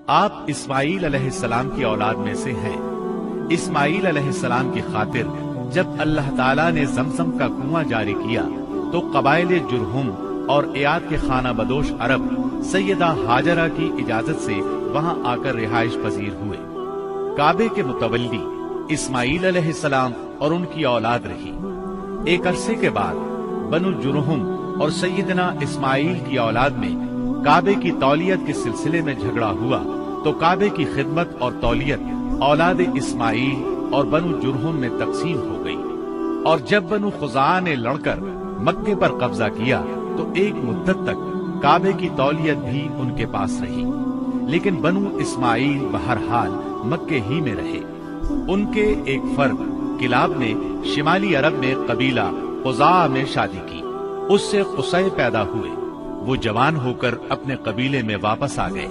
آپ اسماعیل علیہ السلام کی اولاد میں سے ہیں۔ اسماعیل علیہ السلام کی خاطر جب اللہ تعالیٰ نے زمزم کا کنواں جاری کیا تو قبائل جرہم اور ایاد کے خانہ بدوش عرب سیدہ ہاجرہ کی اجازت سے وہاں آ کر رہائش پذیر ہوئے۔ کعبے کے متولی اسماعیل علیہ السلام اور ان کی اولاد رہی۔ ایک عرصے کے بعد بنو جرہم اور سیدنا اسماعیل کی اولاد میں کعبے کی تولیت کے سلسلے میں جھگڑا ہوا تو کعبے کی خدمت اور تولیت اولاد اسماعیل اور بنو جرہم میں تقسیم ہو گئی، اور جب بنو خزاعہ نے لڑ کر مکے پر قبضہ کیا تو ایک مدت تک کعبے کی تولیت بھی ان کے پاس رہی، لیکن بنو اسماعیل بہرحال مکے ہی میں رہے۔ ان کے ایک فرد کلاب نے شمالی عرب میں قبیلہ خزاعہ میں شادی کی، اس سے قصی پیدا ہوئے۔ وہ جوان ہو کر اپنے قبیلے میں واپس آ گئے۔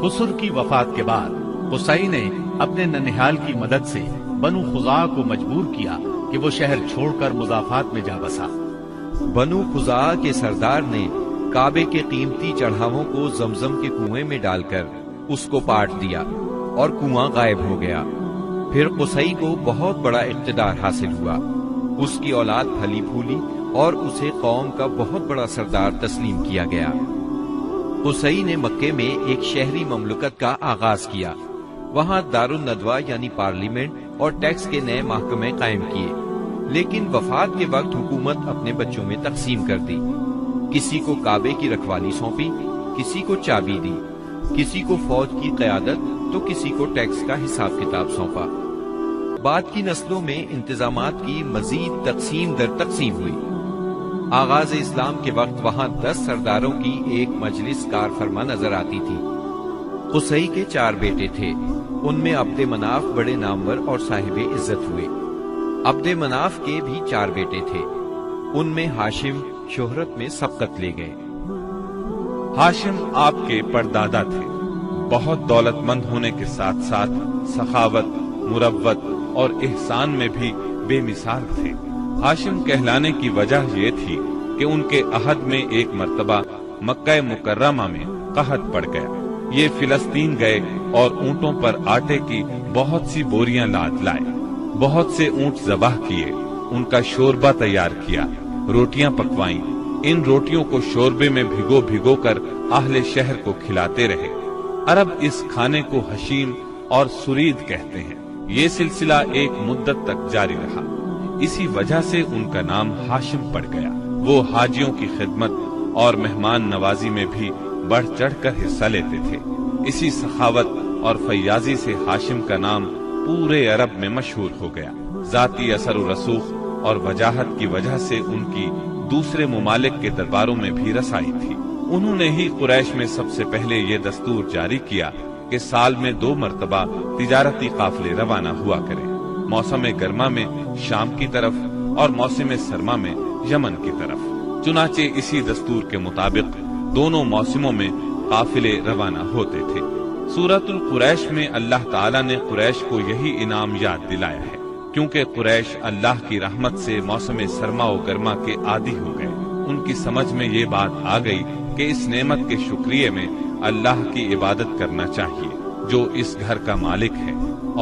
خسر کی وفات کے بعد قصی نے اپنے ننہال کی مدد سے بنو خزاعہ کو مجبور کیا کہ وہ شہر چھوڑ کر مضافات میں جا بسا۔ بنو خزاعہ کے سردار نے کعبے کے قیمتی چڑھاووں کو زمزم کے کنویں میں ڈال کر اس کو پاٹ دیا اور کنواں غائب ہو گیا۔ پھر قصی کو بہت بڑا اقتدار حاصل ہوا، اس کی اولاد پھلی پھولی اور اسے قوم کا بہت بڑا سردار تسلیم کیا گیا۔ قصی نے مکے میں ایک شہری مملکت کا آغاز کیا، وہاں دار الندوہ یعنی پارلیمنٹ اور ٹیکس کے نئے محکمے قائم کیے، لیکن وفات کے وقت حکومت اپنے بچوں میں تقسیم کر دی۔ کسی کو کعبے کی رکھوالی سونپی، کسی کو چابی دی، کسی کو فوج کی قیادت تو کسی کو ٹیکس کا حساب کتاب سونپا۔ بعد کی نسلوں میں انتظامات کی مزید تقسیم در تقسیم ہوئی۔ آغاز اسلام کے وقت وہاں 10 سرداروں کی ایک مجلس کار فرما نظر آتی تھی۔ قصی کے 4 بیٹے تھے، ان میں عبد مناف بڑے نامور اور صاحب عزت ہوئے۔ عبد مناف کے بھی 4 بیٹے تھے، ان میں ہاشم شہرت میں سبقت لے گئے۔ ہاشم آپ کے پردادا تھے، بہت دولت مند ہونے کے ساتھ ساتھ سخاوت، مروت اور احسان میں بھی بے مثال تھے۔ ہاشم کہلانے کی وجہ یہ تھی کہ ان کے عہد میں ایک مرتبہ مکہ مکرمہ میں قحط پڑ گیا۔ یہ فلسطین گئے اور اونٹوں پر آٹے کی بہت سی بوریاں لاد لائے، بہت سے اونٹ ذبح کیے، ان کا شوربہ تیار کیا، روٹیاں پکوائیں۔ ان روٹیوں کو شوربے میں بھگو بھگو کر اہل شہر کو کھلاتے رہے۔ عرب اس کھانے کو حشیم اور سرید کہتے ہیں۔ یہ سلسلہ ایک مدت تک جاری رہا، اسی وجہ سے ان کا نام ہاشم پڑ گیا۔ وہ حاجیوں کی خدمت اور مہمان نوازی میں بھی بڑھ چڑھ کر حصہ لیتے تھے۔ اسی سخاوت اور فیاضی سے ہاشم کا نام پورے عرب میں مشہور ہو گیا۔ ذاتی اثر و رسوخ اور وجاہت کی وجہ سے ان کی دوسرے ممالک کے درباروں میں بھی رسائی تھی۔ انہوں نے ہی قریش میں سب سے پہلے یہ دستور جاری کیا کہ سال میں 2 مرتبہ تجارتی قافلے روانہ ہوا کریں، موسم گرما میں شام کی طرف اور موسم سرما میں یمن کی طرف۔ چنانچہ اسی دستور کے مطابق دونوں موسموں میں قافلے روانہ ہوتے تھے۔ سورۃ القریش میں اللہ تعالیٰ نے قریش کو یہی انعام یاد دلایا ہے، کیونکہ قریش اللہ کی رحمت سے موسم سرما و گرما کے عادی ہو گئے۔ ان کی سمجھ میں یہ بات آ گئی کہ اس نعمت کے شکریہ میں اللہ کی عبادت کرنا چاہیے جو اس گھر کا مالک ہے،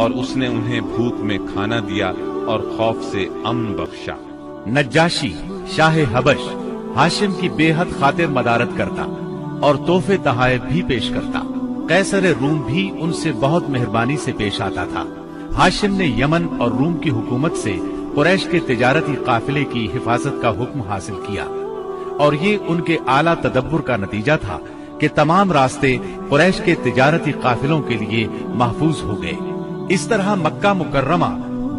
اور اس نے انہیں بھوک میں کھانا دیا اور خوف سے امن بخشا۔ نجاشی شاہ حبش ہاشم کی بے حد خاطر مدارت کرتا اور تحفے تحائف بھی پیش کرتا۔ قیصر روم بھی ان سے بہت مہربانی سے پیش آتا تھا۔ ہاشم نے یمن اور روم کی حکومت سے قریش کے تجارتی قافلے کی حفاظت کا حکم حاصل کیا، اور یہ ان کے اعلیٰ تدبر کا نتیجہ تھا کہ تمام راستے قریش کے تجارتی قافلوں کے لیے محفوظ ہو گئے۔ اس طرح مکہ مکرمہ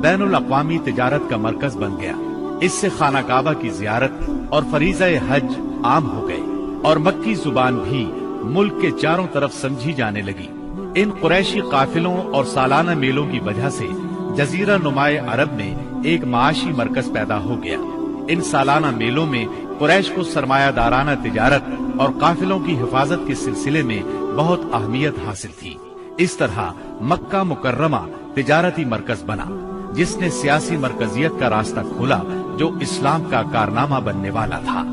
بین الاقوامی تجارت کا مرکز بن گیا۔ اس سے خانہ کعبہ کی زیارت اور فریضہ حج عام ہو گئے، اور مکی زبان بھی ملک کے چاروں طرف سمجھی جانے لگی۔ ان قریشی قافلوں اور سالانہ میلوں کی وجہ سے جزیرہ نما عرب میں ایک معاشی مرکز پیدا ہو گیا۔ ان سالانہ میلوں میں قریش کو سرمایہ دارانہ تجارت اور قافلوں کی حفاظت کے سلسلے میں بہت اہمیت حاصل تھی۔ اس طرح مکہ مکرمہ تجارتی مرکز بنا، جس نے سیاسی مرکزیت کا راستہ کھولا جو اسلام کا کارنامہ بننے والا تھا۔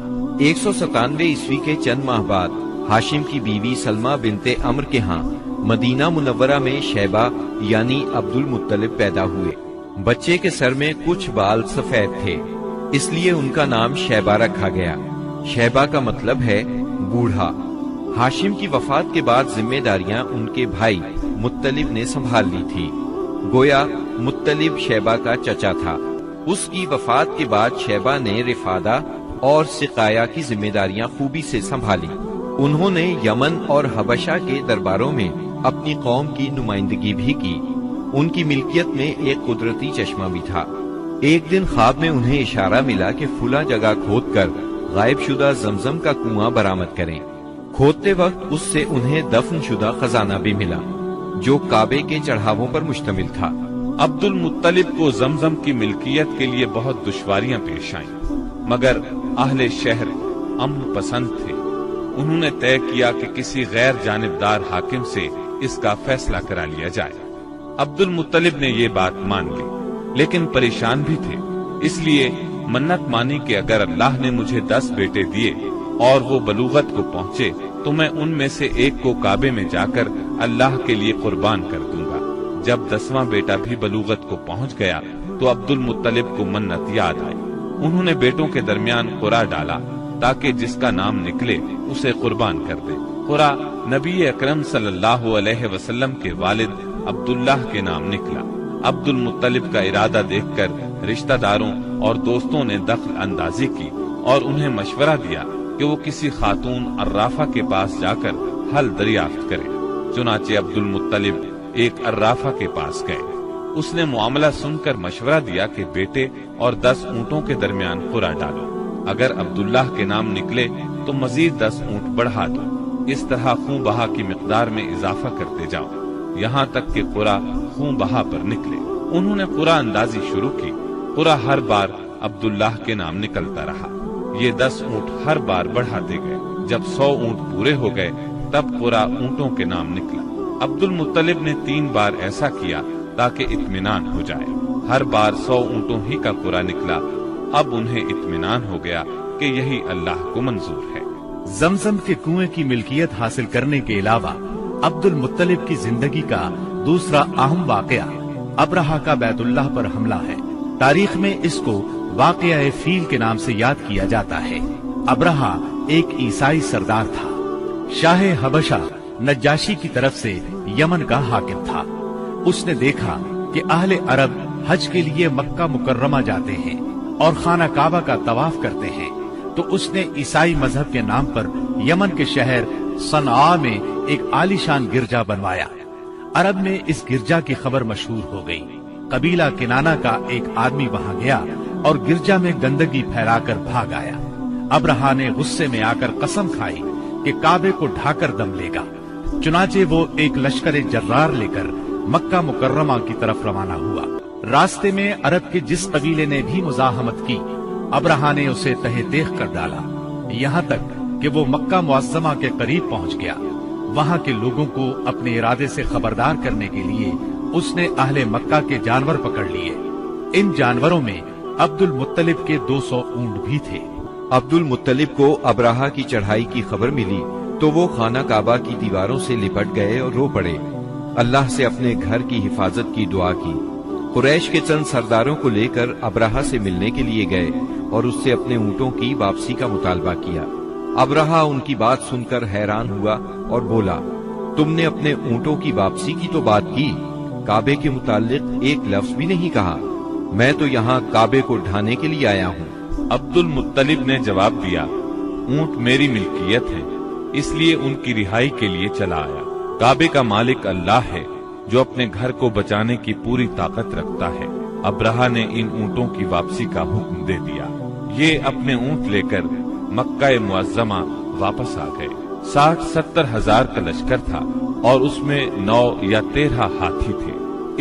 197 عیسوی کے چند ماہ بعد ہاشم کی بیوی سلمہ بنت عمرو کے ہاں مدینہ منورہ میں شیبہ یعنی عبد المطلب پیدا ہوئے۔ بچے کے سر میں کچھ بال سفید تھے، اس لیے ان کا نام شیبہ رکھا گیا۔ شیبہ کا مطلب ہے بوڑھا۔ ہاشم کی وفات کے بعد ذمہ داریاں ان کے بھائی مطلب نے سنبھال لی تھی۔ گویا مطلب شیبہ کا چچا تھا۔ اس کی وفات کے بعد شیبہ نے رفادہ اور سقایا کی ذمہ داریاں خوبی سے سنبھالی۔ انہوں نے یمن اور حبشہ کے درباروں میں اپنی قوم کی نمائندگی بھی کی۔ ان کی ملکیت میں ایک قدرتی چشمہ بھی تھا۔ ایک دن خواب میں انہیں اشارہ ملا کہ فلاں جگہ کھود کر غائب شدہ زمزم کا کنواں برآمد کریں۔ کھودتے وقت اس سے انہیں دفن شدہ خزانہ بھی ملا جو کعبے کے چڑھاووں پر مشتمل تھا۔ عبد المطلب کو زمزم کی ملکیت کے لیے بہت دشواریاں پیش آئیں، مگر اہل شہر امن پسند تھے۔ انہوں نے طے کیا کہ کسی غیر جانبدار حاکم سے اس کا فیصلہ کرا لیا جائے۔ عبد المطلب نے یہ بات مان لی، لیکن پریشان بھی تھے، اس لیے منت مانی کہ اگر اللہ نے مجھے 10 بیٹے دیے اور وہ بلوغت کو پہنچے تو میں ان میں سے ایک کو کعبے میں جا کر اللہ کے لیے قربان کر دوں گا۔ جب 10واں بیٹا بھی بلوغت کو پہنچ گیا تو عبد المطلب کو منت یاد آئی۔ انہوں نے بیٹوں کے درمیان قرعہ ڈالا تاکہ جس کا نام نکلے اسے قربان کر دے۔ قرعہ نبی اکرم صلی اللہ علیہ وسلم کے والد عبداللہ کے نام نکلا۔ عبد المطلب کا ارادہ دیکھ کر رشتہ داروں اور دوستوں نے دخل اندازی کی اور انہیں مشورہ دیا کہ وہ کسی خاتون عرافہ کے پاس جا کر حل دریافت کرے۔ چنانچہ عبد المطلب ایک عرافہ کے پاس گئے۔ اس نے معاملہ سن کر مشورہ دیا کہ بیٹے اور 10 اونٹوں کے درمیان قرعہ ڈالو، اگر عبداللہ کے نام نکلے تو مزید 10 اونٹ بڑھا دو، اس طرح خون بہا کی مقدار میں اضافہ کرتے جاؤ یہاں تک کہ قرعہ خون بہا پر نکلے۔ انہوں نے قرعہ اندازی شروع کی۔ قرعہ ہر بار عبداللہ کے نام نکلتا رہا۔ یہ 10 اونٹ ہر بار بڑھاتے گئے۔ جب 100 اونٹ پورے ہو گئے تب قرعہ اونٹوں کے نام نکلا۔ عبد المطلب نے 3 بار ایسا کیا تاکہ اطمینان ہو جائے۔ ہر بار 100 اونٹوں ہی کا قرعہ نکلا۔ اب انہیں اطمینان ہو گیا کہ یہی اللہ کو منظور ہے۔ زمزم کے کنویں کی ملکیت حاصل کرنے کے علاوہ عبد المطلب کی زندگی کا دوسرا اہم واقعہ ابرہہ کا بیت اللہ پر حملہ ہے۔ تاریخ میں اس کو واقعہ فیل کے نام سے یاد کیا جاتا ہے۔ ابرہہ ایک عیسائی سردار تھا۔ شاہ حبشہ نجاشی کی طرف سے یمن کا حاکم تھا۔ اس نے دیکھا کہ اہل عرب حج کے لیے مکہ مکرمہ جاتے ہیں اور خانہ کعبہ کا طواف کرتے ہیں، تو اس نے عیسائی مذہب کے نام پر یمن کے شہر صنعاء میں ایک عالیشان گرجا بنوایا۔ عرب میں اس گرجا کی خبر مشہور ہو گئی۔ قبیلہ کنانہ کا ایک آدمی وہاں گیا اور گرجا میں گندگی پھیلا کر بھاگ آیا۔ ابرہہ نے غصے میں آ کر قسم کھائی کہ کعبے کو ڈھا کر دم لے گا۔ چنانچہ وہ ایک لشکر جرار لے کر مکہ مکرمہ کی طرف روانہ ہوا۔ راستے میں عرب کے جس قبیلے نے بھی مزاحمت کی، ابرہہ نے اسے تہہ دیکھ کر ڈالا، یہاں تک کہ وہ مکہ معظمہ کے قریب پہنچ گیا۔ وہاں کے لوگوں کو اپنے ارادے سے خبردار کرنے کے لیے اس نے اہل مکہ کے جانور پکڑ لیے۔ ان جانوروں میں عبد المطلب کے 200 اونٹ بھی تھے۔ عبد المطلب کو ابرہہ کی چڑھائی کی خبر ملی تو وہ خانہ کعبہ کی دیواروں سے لپٹ گئے اور رو پڑے۔ اللہ سے اپنے گھر کی حفاظت کی دعا کی۔ قریش کے چند سرداروں کو لے کر ابرہہ سے ملنے کے لیے گئے اور اس سے اپنے اونٹوں کی واپسی کا مطالبہ کیا۔ ابرہہ ان کی بات سن کر حیران ہوا اور بولا، تم نے اپنے اونٹوں کی واپسی کی تو بات کی، کعبے کے متعلق ایک لفظ بھی نہیں کہا۔ میں تو یہاں کعبے کو ڈھانے کے لیے آیا ہوں۔ عبد المطلب نے جواب دیا، اونٹ میری ملکیت ہے، اس لیے ان کی رہائی کے لیے چلا آیا۔ کعبے کا مالک اللہ ہے جو اپنے گھر کو بچانے کی پوری طاقت رکھتا ہے۔ ابرہہ نے ان اونٹوں کی واپسی کا حکم دے دیا۔ یہ اپنے اونٹ لے کر مکہ معظمہ واپس آ گئے۔ 60-70 ہزار کا لشکر تھا اور اس میں 9 یا 13 ہاتھی تھے۔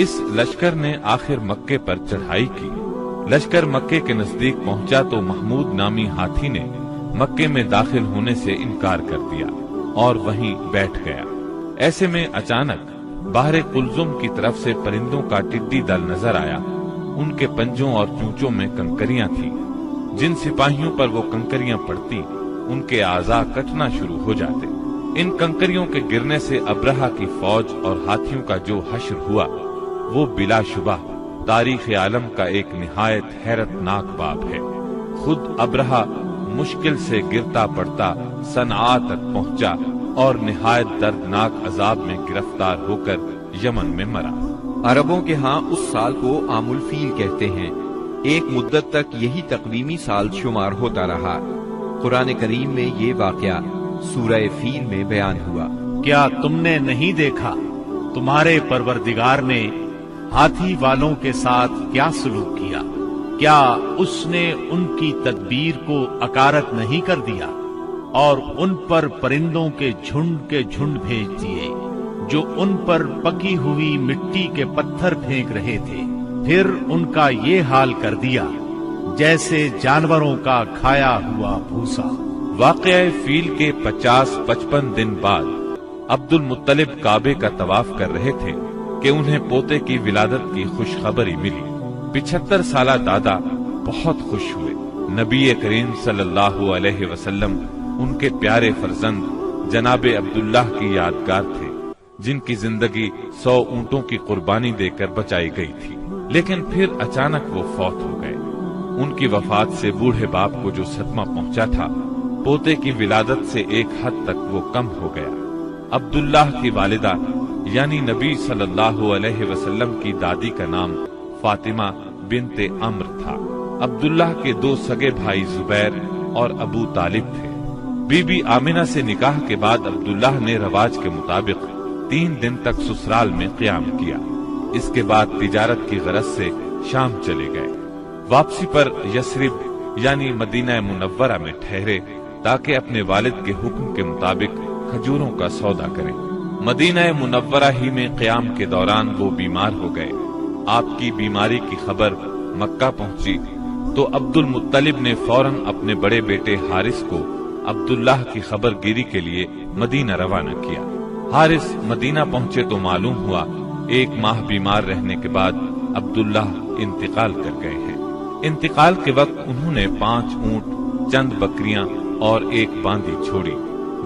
اس لشکر نے آخر مکے پر چڑھائی کی۔ لشکر مکے کے نزدیک پہنچا تو محمود نامی ہاتھی نے مکے میں داخل ہونے سے انکار کر دیا اور وہیں بیٹھ گیا۔ ایسے میں اچانک باہر قلزم کی طرف سے پرندوں کا ٹڈی دل نظر آیا۔ ان کے پنجوں اور چونچوں میں کنکریاں تھیں۔ جن سپاہیوں پر وہ کنکریاں پڑتی ان کے اعضاء کٹنا شروع ہو جاتے۔ ان کنکریوں کے گرنے سے ابرہہ کی فوج اور ہاتھیوں کا جو حشر ہوا وہ بلا شبہ تاریخ عالم کا ایک نہایت حیرت ناک باب ہے۔ خود ابرہہ مشکل سے گرتا پڑتا صنعاء تک پہنچا اور نہایت دردناک عذاب میں گرفتار ہو کر یمن میں مرا۔ عربوں کے ہاں اس سال کو عام الفیل کہتے ہیں۔ ایک مدت تک یہی تقویمی سال شمار ہوتا رہا۔ قرآن کریم میں یہ واقعہ سورہ فیل میں بیان ہوا۔ کیا تم نے نہیں دیکھا تمہارے پروردگار نے ہاتھی والوں کے ساتھ کیا سلوک کیا؟ کیا اس نے ان کی تدبیر کو اکارت نہیں کر دیا اور ان پر پرندوں کے جھنڈ بھیج دیے جو ان پر پکی ہوئی مٹی کے پتھر پھینک رہے تھے، پھر ان کا یہ حال کر دیا جیسے جانوروں کا کھایا ہوا بھوسا۔ واقعہ فیل کے 50-55 دن بعد عبد المطلب کعبے کا طواف کر رہے تھے کہ انہیں پوتے کی ولادت کی خوشخبری ملی۔ 75 سالہ دادا بہت خوش ہوئے۔ نبی کریم صلی اللہ علیہ وسلم ان کے پیارے فرزند جناب عبداللہ کی یادگار تھے، جن کی زندگی 100 اونٹوں کی قربانی دے کر بچائی گئی تھی، لیکن پھر اچانک وہ فوت ہو گئے۔ ان کی وفات سے بوڑھے باپ کو جو صدمہ پہنچا تھا، پوتے کی ولادت سے ایک حد تک وہ کم ہو گیا۔ عبداللہ کی والدہ یعنی نبی صلی اللہ علیہ وسلم کی دادی کا نام فاطمہ بنت عمر تھا۔ عبداللہ کے 2 سگے بھائی زبیر اور ابو طالب تھے۔ بی بی آمنہ سے نکاح کے بعد عبداللہ نے رواج کے مطابق 3 دن تک سسرال میں قیام کیا۔ اس کے بعد تجارت کی غرض سے شام چلے گئے۔ واپسی پر یثرب یعنی مدینہ منورہ میں ٹھہرے تاکہ اپنے والد کے حکم کے مطابق کھجوروں کا سودا کریں۔ مدینہ منورہ ہی میں قیام کے دوران وہ بیمار ہو گئے۔ آپ کی بیماری کی خبر مکہ پہنچی تو عبد المطلب نے فوراً اپنے بڑے بیٹے حارث کو عبداللہ کی خبر گیری کے لیے مدینہ روانہ کیا۔ حارث مدینہ پہنچے تو معلوم ہوا 1 ماہ بیمار رہنے کے بعد عبداللہ انتقال کر گئے ہیں۔ انتقال کے وقت انہوں نے 5 اونٹ، چند بکریاں اور 1 باندی چھوڑی،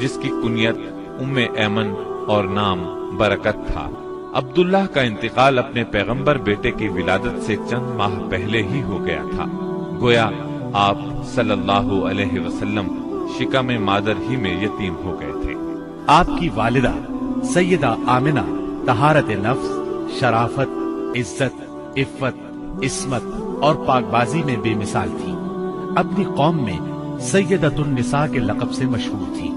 جس کی کنیت ام ایمن اور نام برکت تھا۔ عبداللہ کا انتقال اپنے پیغمبر بیٹے کی ولادت سے چند ماہ پہلے ہی ہو گیا تھا۔ گویا آپ صلی اللہ علیہ وسلم شکم مادر ہی میں یتیم ہو گئے تھے۔ آپ کی والدہ سیدہ آمنہ طہارت نفس، شرافت، عزت، عفت، عصمت اور پاکبازی میں بے مثال تھی۔ اپنی قوم میں سیدۃ النساء کے لقب سے مشہور تھی۔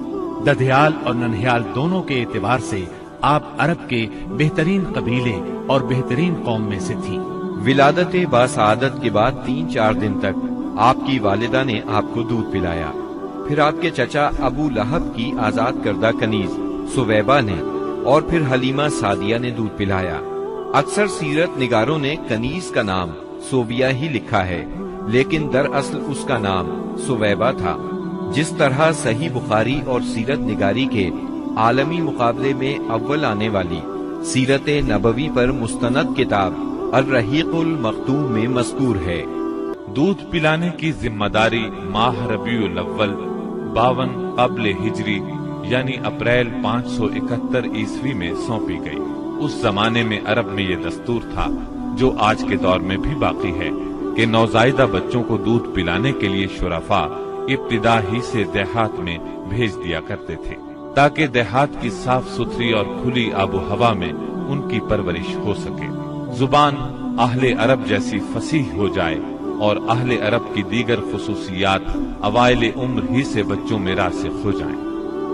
ددھیال اور ننہیال دونوں کے اعتبار سے آپ عرب کے بہترین قبیلے اور بہترین قوم میں سے تھی۔ ولادت باسعادت کے بعد 3-4 دن تک آپ کی والدہ نے آپ کو دودھ پلایا۔ پھر آپ کے چچا ابو لہب کی آزاد کردہ کنیز سویبہ نے اور پھر حلیمہ سعدیہ نے دودھ پلایا۔ اکثر سیرت نگاروں نے کنیز کا نام سوبیہ ہی لکھا ہے، لیکن دراصل اس کا نام سویبہ تھا۔ جس طرح صحیح بخاری اور سیرت نگاری کے عالمی مقابلے میں اول آنے والی سیرت نبوی پر مستند کتاب الرحیق المختوم میں مذکور ہے۔ دودھ پلانے کی ذمہ داری ماہ ربیع الاول 52 قبل ہجری یعنی اپریل 571 عیسوی میں سونپی گئی۔ اس زمانے میں عرب میں یہ دستور تھا، جو آج کے دور میں بھی باقی ہے، کہ نوزائیدہ بچوں کو دودھ پلانے کے لیے شرفاء ابتدا ہی سے دیہات میں بھیج دیا کرتے تھے، تاکہ دیہات کی صاف ستھری اور کھلی آب و ہوا میں ان کی پرورش ہو سکے، زبان اہل عرب جیسی فصیح ہو جائے اور اہل عرب کی دیگر خصوصیات اوائل عمر ہی سے بچوں میں راسخ ہو جائیں۔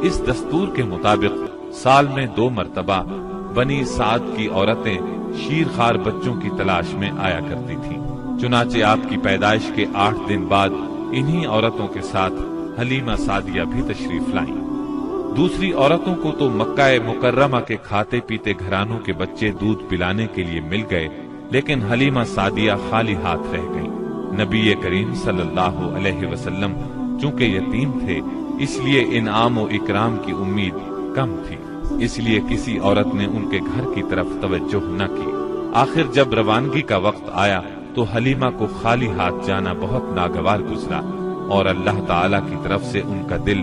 اس دستور کے مطابق سال میں 2 مرتبہ بنی سعد کی عورتیں شیرخوار بچوں کی تلاش میں آیا کرتی تھیں۔ چنانچہ آپ کی پیدائش کے 8 دن بعد انہی عورتوں کے ساتھ حلیمہ سعدیہ بھی تشریف لائیں۔ دوسری عورتوں کو تو مکہ مکرمہ کے کھاتے پیتے گھرانوں کے بچے دودھ پلانے کے لیے مل گئے، لیکن حلیمہ سعدیہ خالی ہاتھ رہ گئیں۔ نبی کریم صلی اللہ علیہ وسلم چونکہ یتیم تھے، اس لیے انعام و اکرام کی امید کم تھی، اس لیے کسی عورت نے ان کے گھر کی طرف توجہ نہ کی۔ آخر جب روانگی کا وقت آیا تو حلیمہ کو خالی ہاتھ جانا بہت ناگوار گزرا، اور اللہ تعالی کی طرف سے ان کا دل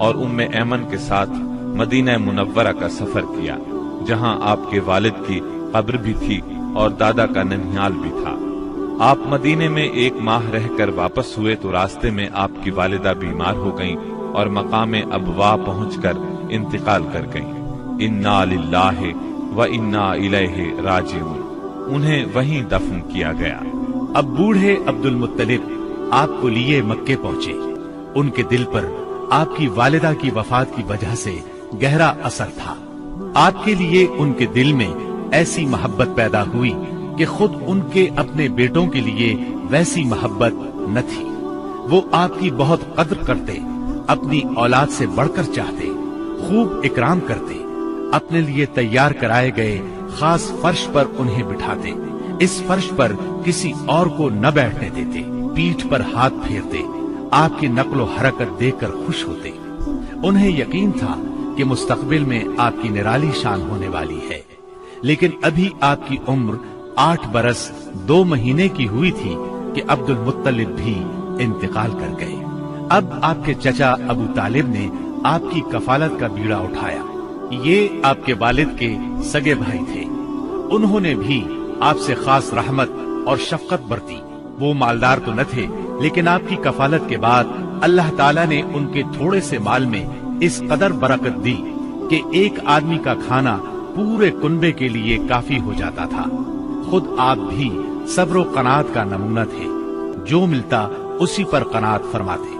اور ام ایمن کے ساتھ مدینہ منورہ کا سفر کیا، جہاں آپ کے والد کی قبر بھی تھی اور دادا کا ننھیال بھی تھا۔ آپ مدینے میں 1 ماہ رہ کر واپس ہوئے تو راستے میں آپ کی والدہ بیمار ہو گئیں اور مقام ابوا پہنچ کر انتقال کر گئیں۔ انا للہ و انا الیہ راجعون، انہیں وہیں دفن کیا گیا۔ اب بوڑھے عبد المطلب آپ کو لیے مکے پہنچے۔ ان کے دل پر آپ کی والدہ کی وفات کی وجہ سے گہرا اثر تھا۔ آپ کے لیے ان کے دل میں ایسی محبت پیدا ہوئی کہ خود ان کے اپنے بیٹوں کے لیے ویسی محبت نہ تھی۔ وہ آپ کی بہت قدر کرتے، اپنی اولاد سے بڑھ کر چاہتے، خوب اکرام کرتے، اپنے لیے تیار کرائے گئے خاص فرش پر انہیں بٹھاتے، اس فرش پر کسی اور کو نہ بیٹھنے دیتے، پیٹھ پر ہاتھ پھیرتے، آپ کی نقل و حرکت دیکھ کر خوش ہوتے۔ انہیں یقین تھا کہ مستقبل میں آپ کی نرالی شان ہونے والی ہے، لیکن ابھی آپ کی عمر 8 برس 2 مہینے کی ہوئی تھی کہ عبد المطلب بھی انتقال کر گئے۔ اب آپ کے چچا ابو طالب نے آپ کی کفالت کا بیڑا اٹھایا۔ یہ آپ کے والد کے سگے بھائی تھے، انہوں نے بھی آپ سے خاص رحمت اور شفقت برتی۔ وہ مالدار تو نہ تھے، لیکن آپ کی کفالت کے بعد اللہ تعالیٰ نے ان کے تھوڑے سے مال میں اس قدر برکت دی کہ ایک آدمی کا کھانا پورے کنبے کے لیے کافی ہو جاتا تھا۔ خود آپ بھی صبر و قناعت کا نمونہ تھے، جو ملتا اسی پر قناعت فرماتے۔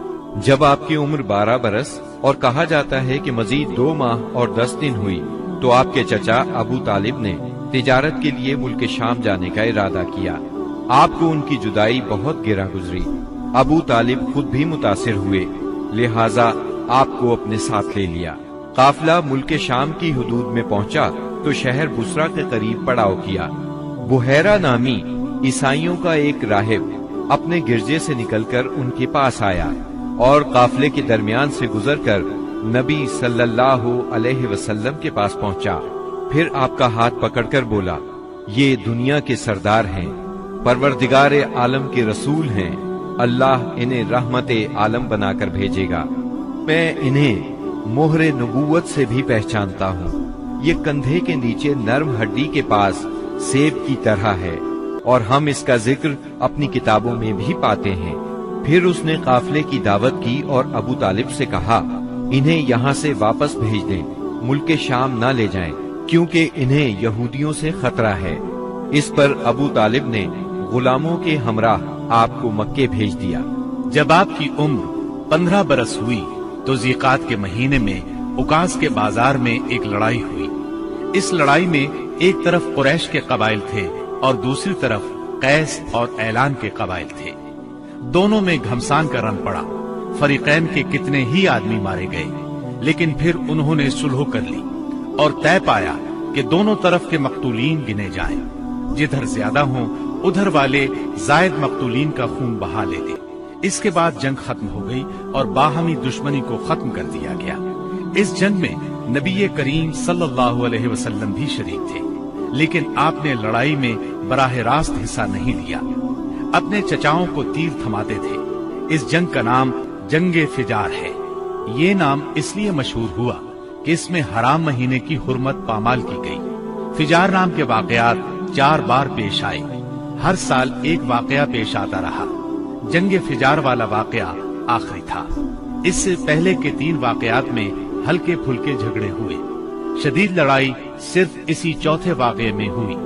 جب آپ کی عمر 12 برس اور کہا جاتا ہے کہ مزید 2 ماہ اور 10 دن ہوئی تو آپ کے چچا ابو طالب نے تجارت کے لیے ملک شام جانے کا ارادہ کیا۔ آپ کو ان کی جدائی بہت گرا گزری۔ ابو طالب خود بھی متاثر ہوئے، لہٰذا آپ کو اپنے ساتھ لے لیا۔ قافلہ ملک شام کی حدود میں پہنچا تو شہر بصرہ کے قریب پڑاؤ کیا۔ بحیرہ نامی عیسائیوں کا ایک راہب اپنے گرجے سے نکل کر ان کے پاس آیا اور قافلے کے درمیان سے گزر کر نبی صلی اللہ علیہ وسلم کے پاس پہنچا۔ پھر آپ کا ہاتھ پکڑ کر بولا، یہ دنیا کے سردار ہیں، پروردگار عالم کے رسول ہیں، اللہ انہیں رحمت عالم بنا کر بھیجے گا۔ میں انہیں مہر نبوت سے بھی پہچانتا ہوں۔ یہ کندھے کے نیچے نرم ہڈی کے پاس سیب کی طرح ہے، اور ہم اس کا ذکر اپنی کتابوں میں بھی پاتے ہیں۔ پھر اس نے قافلے کی دعوت کی اور ابو طالب سے کہا، انہیں یہاں سے واپس بھیج دیں، ملک شام نہ لے جائیں، کیونکہ انہیں یہودیوں سے خطرہ ہے۔ اس پر ابو طالب نے غلاموں کے ہمراہ آپ کو مکے بھیج دیا۔ جب آپ کی عمر 15 برس ہوئی تو ذیقات کے مہینے میں عکاظ کے بازار میں ایک لڑائی ہوئی۔ اس لڑائی میں ایک طرف قریش کے قبائل تھے اور دوسری طرف قیس اور اعلان کے قبائل تھے۔ دونوں میں گھمسان کا رن پڑا، فریقین کے کتنے ہی آدمی مارے گئے، لیکن پھر انہوں نے صلح کر لی اور طے پایا کہ دونوں طرف کے مقتولین گنے جائیں، جدھر زیادہ ہوں ادھر والے زائد مقتولین کا خون بہا لیتے۔ اس کے بعد جنگ ختم ہو گئی اور باہمی دشمنی کو ختم کر دیا گیا۔ اس جنگ میں نبی کریم صلی اللہ علیہ وسلم بھی شریک تھے، لیکن آپ نے لڑائی میں براہ راست حصہ نہیں لیا، اپنے چچاؤں کو تیر تھماتے تھے۔ اس جنگ کا نام جنگ فجار ہے۔ یہ نام اس لیے مشہور ہوا کہ اس میں حرام مہینے کی حرمت پامال کی گئی۔ فجار نام کے واقعات 4 بار پیش آئے، ہر سال ایک واقعہ پیش آتا رہا۔ جنگ فجار والا واقعہ آخری تھا۔ اس سے پہلے کے 3 واقعات میں ہلکے پھلکے جھگڑے ہوئے، شدید لڑائی صرف اسی چوتھے واقعے میں ہوئی۔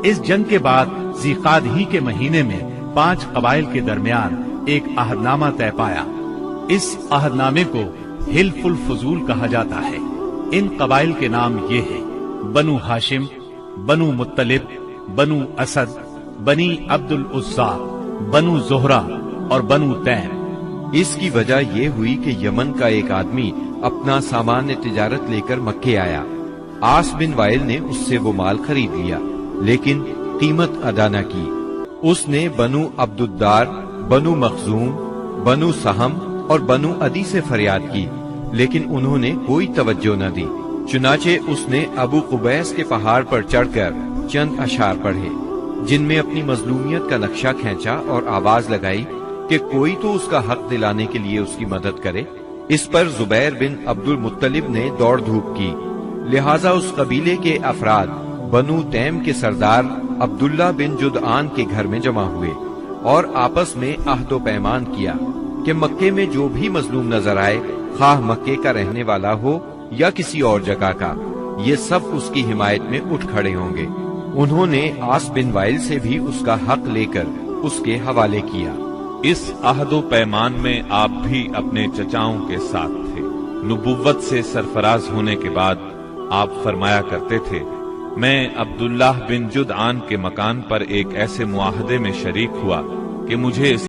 اس جنگ کے بعد ذیقعد ہی کے مہینے میں 5 قبائل کے درمیان ایک عہد نامہ طے پایا۔ اس عہد نامے کو حلف الفضول کہا جاتا ہے۔ ان قبائل کے نام یہ ہیں: بنو ہاشم، بنو مطلب، بنو اسد، بنی عبد العزا، بنو زہرہ اور بنو تیم۔ اس کی وجہ یہ ہوئی کہ یمن کا ایک آدمی اپنا سامان تجارت لے کر مکے آیا۔ عاص بن وائل نے اس سے وہ مال خرید لیا، لیکن قیمت ادا نہ کی۔ اس نے بنو عبد الدار، بنو مخزوم، بنو سہم اور بنو عدی سے فریاد کی، لیکن انہوں نے کوئی توجہ نہ دی۔ چنانچہ اس نے ابو قبیس کے پہاڑ پر چڑھ کر چند اشعار پڑھے، جن میں اپنی مظلومیت کا نقشہ کھینچا اور آواز لگائی کہ کوئی تو اس کا حق دلانے کے لیے اس کی مدد کرے۔ اس پر زبیر بن عبد المطلب نے دوڑ دھوپ کی، لہذا اس قبیلے کے افراد بنو تیم کے سردار عبداللہ بن جدعان کے گھر میں جمع ہوئے اور آپس میں عہد و پیمان کیا کہ مکے میں جو بھی مظلوم نظر آئے، خواہ مکے کا رہنے والا ہو یا کسی اور جگہ کا، یہ سب اس کی حمایت میں اٹھ کھڑے ہوں گے۔ انہوں نے عاص بن وائل سے بھی اس کا حق لے کر اس کے حوالے کیا۔ اس عہد و پیمان میں آپ بھی اپنے چچاؤں کے ساتھ تھے۔ نبوت سے سرفراز ہونے کے بعد آپ فرمایا کرتے تھے، میں عبداللہ بن جدعان کے مکان پر ایک ایسے معاہدے میں شریک ہوا کہ مجھے